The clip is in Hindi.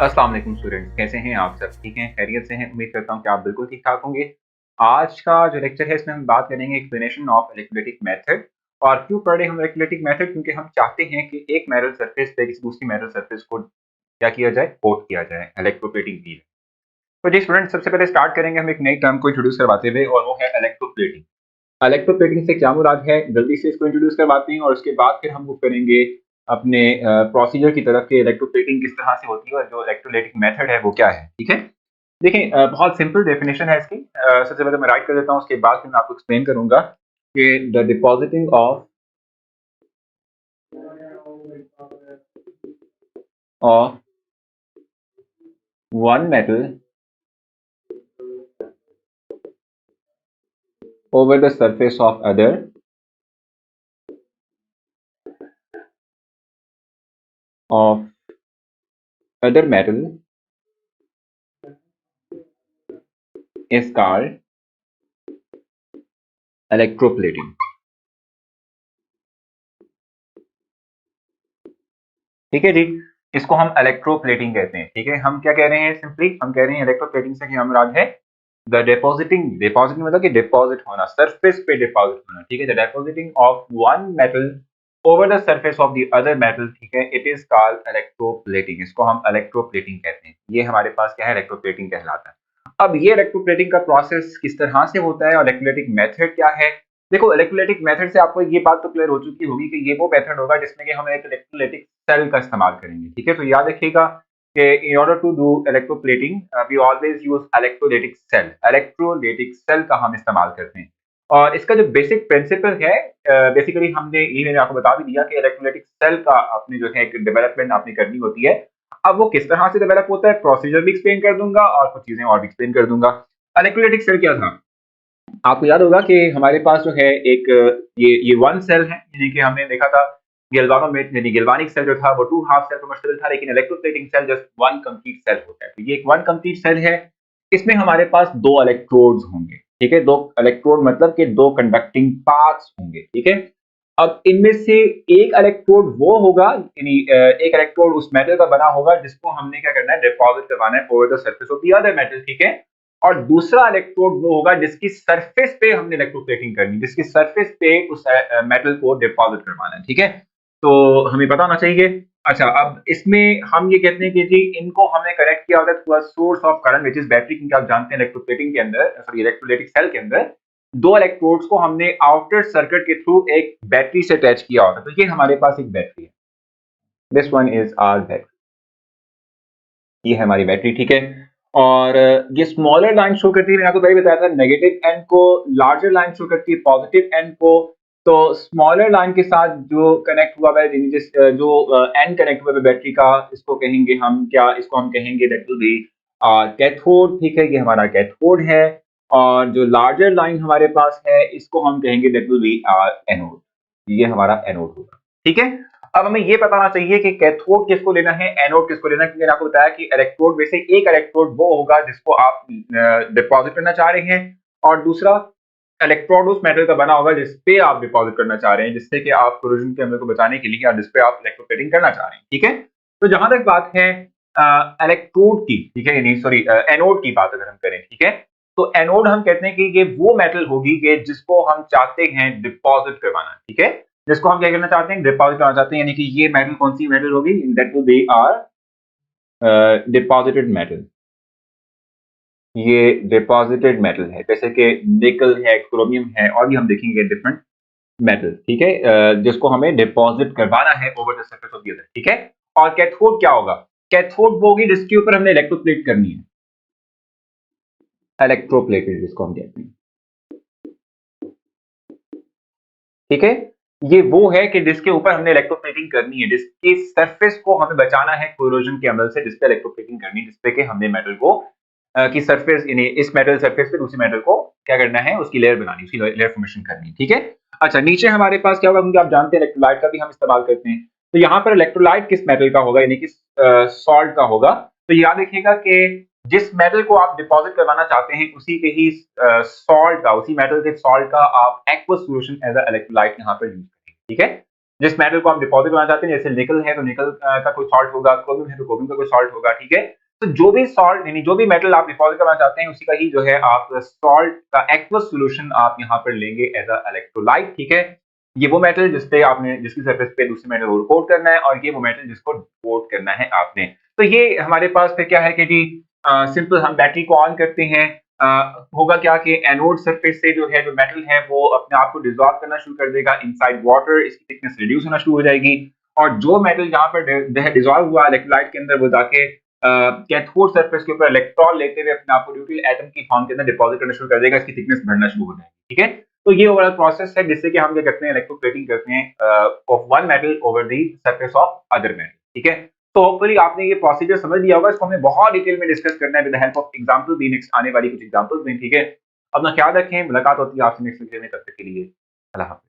अस्सलाम वालेकुम स्टूडेंट्स, कैसे हैं आप सब? ठीक हैं, खैरियत से हैं? उम्मीद करता हूँ कि आप बिल्कुल ठीक-ठाक होंगे। आज का जो लेक्चर है इसमें हम बात करेंगे एक्सप्लेनेशन ऑफ इलेक्ट्रोलाइटिक मेथड। और क्यों पढ़ रहे हैं हम इलेक्ट्रोलाइटिक मेथड? क्योंकि हम चाहते हैं कि एक मेटल सरफेस पे किसी दूसरी मेटल सरफेस को क्या किया जाए? कोट किया जाए, इलेक्ट्रोप्लेटिंग की जाए। तो जी स्टूडेंट, सबसे पहले स्टार्ट करेंगे हम एक नई टर्म को इंट्रोड्यूस करवाते हुए, और वो है इलेक्ट्रोप्लेटिंग। इलेक्ट्रोप्लेटिंग से क्या मुराद है, जल्दी से इसको इंट्रोड्यूस करवाते हैं और उसके बाद फिर हम मूव करेंगे अपने प्रोसीजर की तरफ कि इलेक्ट्रोप्लेटिंग किस तरह से होती है और जो इलेक्ट्रोलाइटिक मेथड है वो क्या है। ठीक है, देखिए बहुत सिंपल डेफिनेशन है इसकी। सबसे पहले मैं राइट कर देता हूँ, उसके बाद फिर मैं आपको एक्सप्लेन करूंगा कि the depositing of one metal over the surface of other metal is called electroplating। ठीक है जी, इसको हम इलेक्ट्रोप्लेटिंग कहते हैं। ठीक है, हम क्या कह रहे हैं? सिंपली हम कह रहे हैं इलेक्ट्रोप्लेटिंग से कि हम मुराद है द डिपॉजिटिंग मतलब कि डिपॉजिट होना, सरफेस पे डिपॉजिट होना। ठीक है, the depositing of one metal over the surface of the other metal. ठीक है, इट इज कॉल्ड इलेक्ट्रोप्लेटिंग। इसको हम इलेक्ट्रोप्लेटिंग कहते हैं। ये हमारे पास क्या है? इलेक्ट्रोप्लेटिंग कहलाता है। अब ये इलेक्ट्रोप्लेटिंग का प्रोसेस किस तरह से होता है और इलेक्ट्रोलाइटिक मेथड क्या है? देखो, इलेक्ट्रोलाइटिक मेथड से आपको ये बात तो क्लियर हो चुकी होगी कि ये वो मेथड होगा जिसमें कि हम एक इलेक्ट्रोलाइटिक सेल का इस्तेमाल करेंगे। ठीक है, तो याद रखिएगा कि in order to do electroplating we always use electrolytic cell. Electrolytic cell का हम इस्तेमाल करते हैं। और इसका जो बेसिक प्रिंसिपल है, बेसिकली हमने ये मैंने आपको बता भी दिया कि इलेक्ट्रोलाइटिक सेल का आपने जो है एक डेवलपमेंट आपने करनी होती है। अब वो किस तरह से डेवलप होता है, प्रोसीजर भी एक्सप्लेन कर दूंगा और कुछ चीजें और भी एक्सप्लेन कर दूंगा। इलेक्ट्रोलाइटिक सेल क्या था? आपको याद होगा कि हमारे पास जो है एक ये वन सेल है, यानी कि हमने देखा था गैल्वानोमेट यानी गैल्वानिक सेल जो था वो टू हाफ सेल पर मुश्तमिल था, लेकिन electroplating cell just one complete cell होता है। तो ये एक वन कंप्लीट सेल है। इसमें हमारे पास दो इलेक्ट्रोड्स होंगे। ठीक है, दो इलेक्ट्रोड मतलब कि दो कंडक्टिंग पाथ्स होंगे। ठीक है, अब इनमें से एक इलेक्ट्रोड वो होगा, यानी एक इलेक्ट्रोड उस मेटल का बना होगा जिसको हमने क्या करना है? डिपॉजिट करवाना है over the surface of the other metal. ठीक है, और दूसरा इलेक्ट्रोड वो होगा जिसकी सरफेस पे हमने इलेक्ट्रोप्लेटिंग करनी, जिसकी सरफेस पे उस मेटल को डिपॉजिट करवाना है। ठीक है, तो हमें पता होना चाहिए। अच्छा, अब इसमें हम ये कहते हैं कि जी इनको हमने कनेक्ट किया होता है through source of current which is battery, क्योंकि आप जानते हैं इलेक्ट्रोप्लेटिंग के अंदर, सॉरी इलेक्ट्रोलाइटिक सेल के अंदर दो इलेक्ट्रोड्स को हमने आउटर सर्किट के थ्रू एक बैटरी से अटैच किया होता है। तो ये हमारे पास एक बैटरी है। This one is our battery. ये है हमारी बैटरी। ठीक है, और ये स्मॉलर लाइन शो करती है, मैंने आपको पहले बताया था नेगेटिव एंड को, लार्जर लाइन शो करती है पॉजिटिव एंड को। तो स्मॉलर लाइन के साथ जो कनेक्ट हुआ है, जो एंड कनेक्ट हुआ है बैटरी का, इसको कहेंगे हम क्या? इसको हम कहेंगे दैट विल बी कैथोड। ठीक है, ये हमारा कैथोड है। और जो लार्जर लाइन हमारे पास है इसको हम कहेंगे दैट विल बी एनोड। ये हमारा एनोड होगा। ठीक है, अब हमें ये बताना चाहिए कि कैथोड किसको लेना है, एनोड किसको लेना है, क्योंकि मैंने आपको बताया कि इलेक्ट्रोड में से एक इलेक्ट्रोड वो होगा जिसको आप डिपॉजिट करना चाह रहे हैं, और दूसरा इलेक्ट्रोड उस मेटल का बना होगा जिसपे आप डिपॉजिट करना चाह रहे हैं, जिससे कि आप कोरोजन के हमले को बचाने के लिए, या जिसपे आप इलेक्ट्रोप्लेटिंग करना चाह रहे हैं। ठीक है, तो जहां तक बात है इलेक्ट्रोड की, ठीक है, नहीं सॉरी एनोड की बात अगर हम करें, ठीक है, तो एनोड हम कहते हैं कि ये वो मेटल होगी कि जिसको हम चाहते हैं डिपॉजिट करवाना। ठीक है, जिसको हम क्या करना चाहते हैं? डिपॉजिट करना चाहते हैं, यानी कि ये मेटल कौन सी मेटल होगी? That will be our deposited metal. ये डिपॉजिटेड मेटल है, जैसे कि निकल है, क्रोमियम है, और भी हम देखेंगे डिफरेंट मेटल। ठीक है, जिसको हमें डिपॉजिट करवाना है over the surface of the other. ठीक है, और कैथोड क्या होगा? कैथोड वो होगी जिसके ऊपर हमने इलेक्ट्रोप्लेट करनी है, इलेक्ट्रोप्लेटेड जिसको हम कहते हैं। ठीक है, ये वो है कि जिसके ऊपर हमने इलेक्ट्रोप्लेटिंग करनी है, जिसकी सरफेस को हमें बचाना है कोरोजन के अमल से, जिसपे इलेक्ट्रोप्लेटिंग करनी है, जिसपे कि हमने मेटल को की सरफेस, यानी इस मेटल सरफेस पे दूसरी मेटल को क्या करना है? उसकी लेयर बनानी, उसकी लेयर फॉर्मेशन करनी। ठीक है, अच्छा नीचे हमारे पास क्या होगा? क्योंकि आप जानते हैं इलेक्ट्रोलाइट का भी हम इस्तेमाल करते हैं, तो यहाँ पर इलेक्ट्रोलाइट किस मेटल का होगा, यानी कि सॉल्ट का होगा। तो याद रखिएगा कि जिस मेटल को आप डिपॉजिट करवाना चाहते हैं उसी के ही सॉल्ट का, उसी मेटल के सॉल्ट का आप aqueous solution as a electrolyte यहाँ पर यूज करेंगे। ठीक है, जिस मेटल को आप डिपॉजिट करना चाहते हैं, जैसे निकल है तो निकल का कोई सॉल्ट होगा, क्रोमियम है तो क्रोमियम का कोई सॉल्ट होगा, ठीक है। तो जो भी सॉल्ट यानी जो भी मेटल आप डिपॉजिट करना चाहते हैं, उसी का ही जो है आप सॉल्ट का एक्वस सॉल्यूशन आप यहाँ पर लेंगे एज अ इलेक्ट्रोलाइट, ठीक है। ये वो मेटल जिसपे आपने जिसकी सरफेस पे दूसरे मेटल को कोट करना है, और ये वो मेटल जिसको कोट करना है आपने। तो ये हमारे पास फिर क्या है कि जी सिंपल हम बैटरी को ऑन करते हैं, होगा क्या कि एनोड सरफेस से जो है जो मेटल है वो अपने आप को डिसॉल्व करना शुरू कर देगा इनसाइड वाटर, इसकी थिकनेस रिड्यूस होना शुरू हो जाएगी, और जो मेटल जहां पर डिसॉल्व हुआ इलेक्ट्रोलाइट के अंदर, वो जाके कैथोड सरफेस के ऊपर इलेक्ट्रॉन लेते हुए अपने आप को ड्यूटल एटम की फॉर्म के अंदर डिपॉजिट करना शुरू कर देगा, इसकी थिकनेस बढ़ना शुरू हो जाएगी, ठीक है। तो ये ओवरऑल प्रोसेस है जिससे कि हम क्या करते हैं, इलेक्ट्रोप्लेटिंग करते हैं of one metal over the surface of other metal, ठीक है। तो होपफुली आपने ये प्रोसीजर समझ लिया होगा, इसको हमें बहुत डिटेल में डिस्कस करना है with the help of example भी नेक्स्ट आने वाली कुछ एग्जांपल्स में, ठीक है। अपना ख्याल रखें, मुलाकात होती है आपसे नेक्स्ट वीडियो में, तब तक के लिए अल्लाह हाफ़िज़।